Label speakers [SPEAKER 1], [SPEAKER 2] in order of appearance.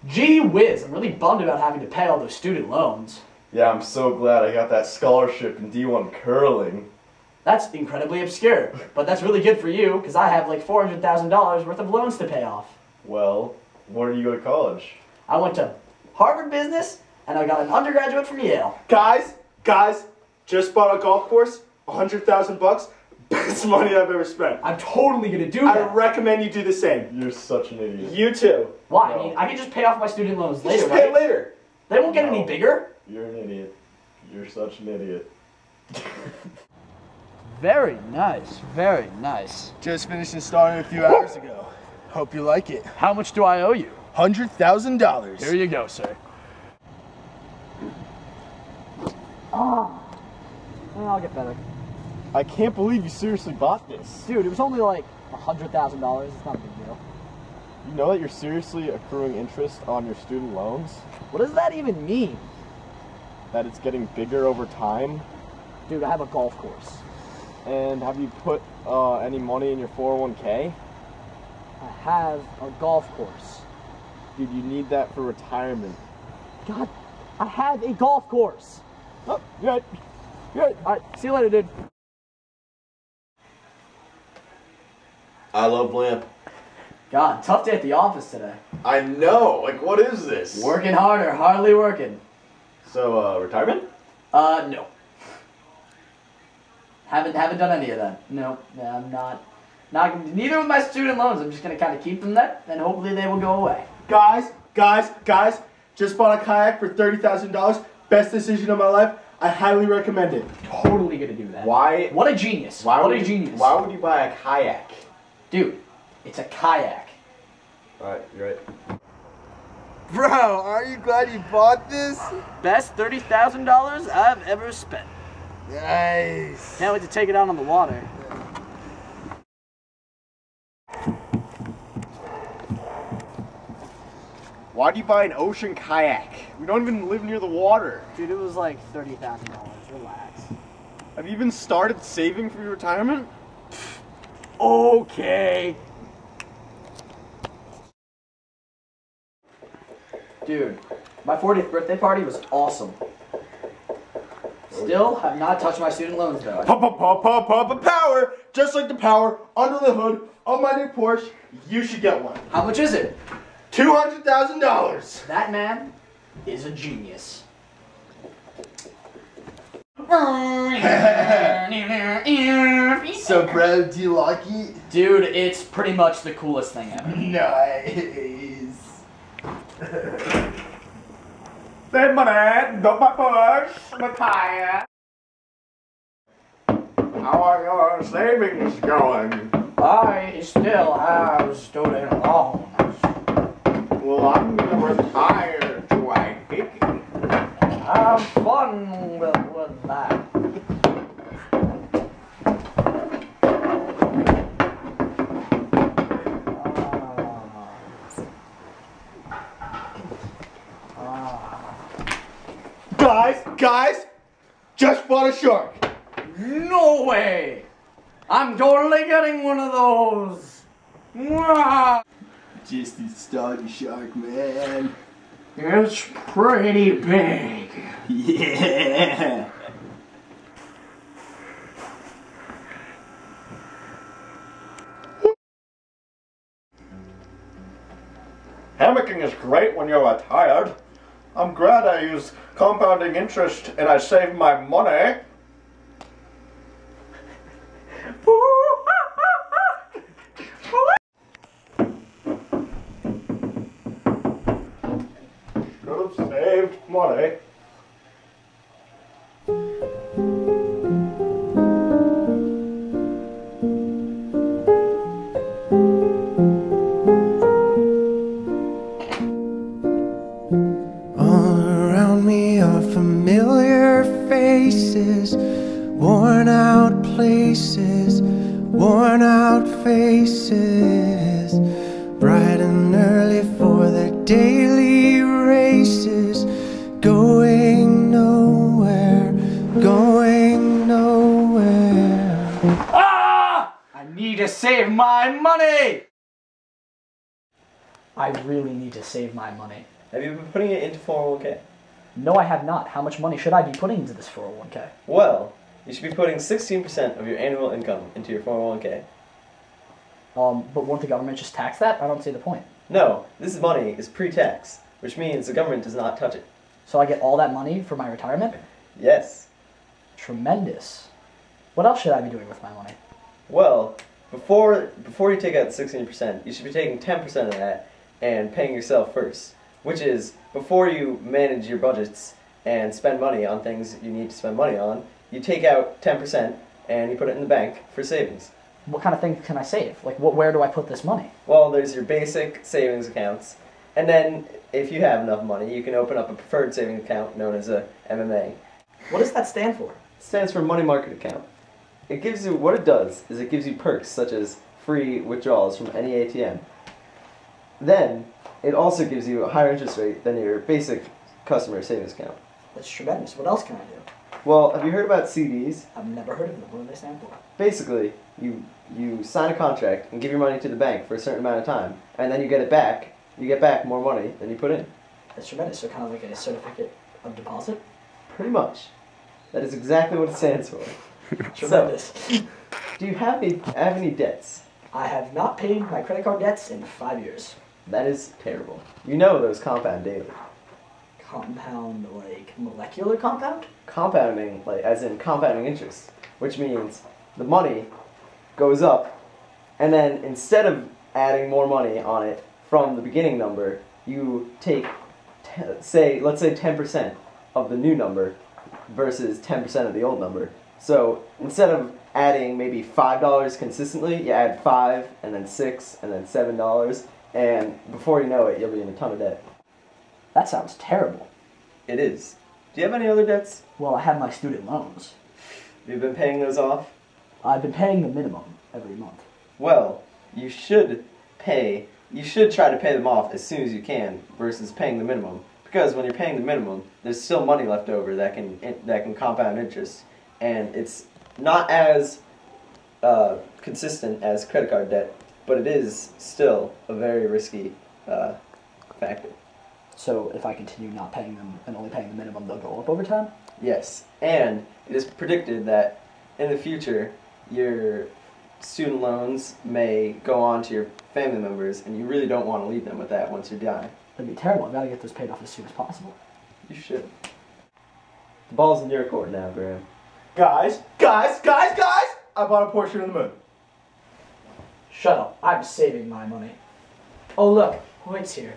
[SPEAKER 1] Gee whiz, I'm really bummed about having to pay all those student loans.
[SPEAKER 2] Yeah, I'm so glad I got that scholarship in D1 curling.
[SPEAKER 1] That's incredibly obscure, but that's really good for you, because I have like $400,000 worth of loans to pay off.
[SPEAKER 2] Well, where do you go to college?
[SPEAKER 1] I went to Harvard Business, and I got an undergraduate from Yale.
[SPEAKER 3] Guys, just bought a golf course, $100,000, best money I've ever spent.
[SPEAKER 1] I'm totally gonna do that.
[SPEAKER 3] I recommend you do the same.
[SPEAKER 2] You're such an idiot.
[SPEAKER 3] You too.
[SPEAKER 1] Why?
[SPEAKER 2] No.
[SPEAKER 1] I mean, I can just pay off my student loans later,
[SPEAKER 3] Just pay
[SPEAKER 1] right?
[SPEAKER 3] later.
[SPEAKER 1] They won't get any
[SPEAKER 2] No.
[SPEAKER 1] bigger.
[SPEAKER 2] You're an idiot. You're such an idiot.
[SPEAKER 1] Very nice, very nice.
[SPEAKER 3] Just finished installing a few hours ago. Hope you like it.
[SPEAKER 1] How much do I owe you?
[SPEAKER 3] $100,000.
[SPEAKER 1] Here you go, sir. Oh, I'll get better.
[SPEAKER 2] I can't believe you seriously bought this.
[SPEAKER 1] Dude, it was only like $100,000. It's not a big deal.
[SPEAKER 2] You know that you're seriously accruing interest on your student loans?
[SPEAKER 1] What does that even mean?
[SPEAKER 2] That it's getting bigger over time?
[SPEAKER 1] Dude, I have a golf course.
[SPEAKER 2] And have you put any money in your 401k?
[SPEAKER 1] I have a golf course.
[SPEAKER 2] Dude, you need that for retirement.
[SPEAKER 1] God, I have a golf course.
[SPEAKER 2] Oh, good. Good.
[SPEAKER 1] Alright, see you later, dude.
[SPEAKER 2] I love Lamp.
[SPEAKER 1] God, tough day at the office today.
[SPEAKER 2] I know. Like, what is this?
[SPEAKER 1] Working hard or hardly working?
[SPEAKER 2] So, retirement?
[SPEAKER 1] No. Haven't done any of that. No, I'm not. Neither with my student loans. I'm just gonna kind of keep them there, and hopefully they will go away.
[SPEAKER 3] Guys, just bought a kayak for $30,000. Best decision of my life. I highly recommend it.
[SPEAKER 1] Totally gonna do that.
[SPEAKER 2] Why?
[SPEAKER 1] What a genius.
[SPEAKER 2] Why
[SPEAKER 1] what
[SPEAKER 2] would
[SPEAKER 1] a genius.
[SPEAKER 2] Why would you buy a kayak?
[SPEAKER 1] Dude, it's a kayak.
[SPEAKER 2] Alright, you're right.
[SPEAKER 3] Bro, aren't you glad you bought this?
[SPEAKER 1] Best $30,000 I've ever spent.
[SPEAKER 3] Nice.
[SPEAKER 1] Can't wait to take it out on the water.
[SPEAKER 2] Why do you buy an ocean kayak? We don't even live near the water.
[SPEAKER 1] Dude, it was like $30,000. Relax.
[SPEAKER 2] Have you even started saving for your retirement?
[SPEAKER 1] Okay. Dude, my 40th birthday party was awesome. Still have not touched my student loans though.
[SPEAKER 3] Power! Just like the power under the hood of my new Porsche, you should get one.
[SPEAKER 1] How much is it?
[SPEAKER 3] $200,000.
[SPEAKER 1] That man is a genius.
[SPEAKER 3] So, bro, do you like it?
[SPEAKER 1] Dude, it's pretty much the coolest thing ever.
[SPEAKER 3] Nice.
[SPEAKER 4] Save money, got my purse, my tire. How are your savings going?
[SPEAKER 1] I still have student loans.
[SPEAKER 4] Well, I'm gonna retire to a hickey.
[SPEAKER 1] Have fun with that.
[SPEAKER 3] Guys, just bought a shark.
[SPEAKER 1] No way! I'm totally getting one of those! Mwah!
[SPEAKER 3] Just installed the shark, man.
[SPEAKER 1] It's pretty big.
[SPEAKER 3] Yeah.
[SPEAKER 4] Hammocking is great when you're retired. I'm glad I use compounding interest and I save my money. Should have saved money.
[SPEAKER 5] All around me are familiar faces, worn out places, worn out faces, bright and early for their daily races, going nowhere, going nowhere.
[SPEAKER 1] Ah! I need to save my money! I really need to save my money.
[SPEAKER 6] Have you been putting it into 401k?
[SPEAKER 1] No, I have not. How much money should I be putting into this 401k?
[SPEAKER 6] Well, you should be putting 16% of your annual income into your 401k.
[SPEAKER 1] But won't the government just tax that? I don't see the point.
[SPEAKER 6] No, this money is pre-tax, which means the government does not touch it.
[SPEAKER 1] So I get all that money for my retirement?
[SPEAKER 6] Yes.
[SPEAKER 1] Tremendous. What else should I be doing with my money?
[SPEAKER 6] Well, before you take out 16%, you should be taking 10% of that and paying yourself first, which is before you manage your budgets and spend money on things you need to spend money on, you take out 10% and you put it in the bank for savings.
[SPEAKER 1] What kind of things can I save? Like, where do I put this money?
[SPEAKER 6] Well, there's your basic savings accounts, and then if you have enough money, you can open up a preferred savings account known as a MMA.
[SPEAKER 1] What does that stand for?
[SPEAKER 6] It stands for money market account. It gives you, what it does is it gives you perks such as free withdrawals from any ATM. Then, it also gives you a higher interest rate than your basic customer savings account.
[SPEAKER 1] That's tremendous. What else can I do?
[SPEAKER 6] Well, have you heard about CDs?
[SPEAKER 1] I've never heard of them. What do they stand for?
[SPEAKER 6] Basically, you sign a contract and give your money to the bank for a certain amount of time, and then you get it back. You get back more money than you put in.
[SPEAKER 1] That's tremendous. So kind of like a certificate of deposit?
[SPEAKER 6] Pretty much. That is exactly what it stands for.
[SPEAKER 1] Tremendous.
[SPEAKER 6] Do you have any debts?
[SPEAKER 1] I have not paid my credit card debts in 5 years.
[SPEAKER 6] That is terrible. You know those compound daily.
[SPEAKER 1] Compound, like molecular compound?
[SPEAKER 6] Compounding, like as in compounding interest, which means the money goes up, and then instead of adding more money on it from the beginning number, you take, let's say 10% of the new number versus 10% of the old number. So instead of adding maybe $5 consistently, you add 5 and then 6 and then $7, and before you know it, you'll be in a ton of debt.
[SPEAKER 1] That sounds terrible.
[SPEAKER 6] It is. Do you have any other debts?
[SPEAKER 1] Well, I have my student loans.
[SPEAKER 6] You've been paying those off?
[SPEAKER 1] I've been paying the minimum every month.
[SPEAKER 6] Well, you should try to pay them off as soon as you can versus paying the minimum. Because when you're paying the minimum, there's still money left over that can compound interest. And it's not as consistent as credit card debt, but it is still a very risky factor.
[SPEAKER 1] So if I continue not paying them and only paying the minimum, they'll go up over time?
[SPEAKER 6] Yes, and it is predicted that in the future, your student loans may go on to your family members, and you really don't want to leave them with that once you die.
[SPEAKER 1] That'd be terrible. I've got to get those paid off as soon as possible.
[SPEAKER 6] You should. The ball's in your court now, Graham.
[SPEAKER 3] Guys! I bought a portion of the moon.
[SPEAKER 1] Shut up. I'm saving my money. Oh, look. Hoyt's here.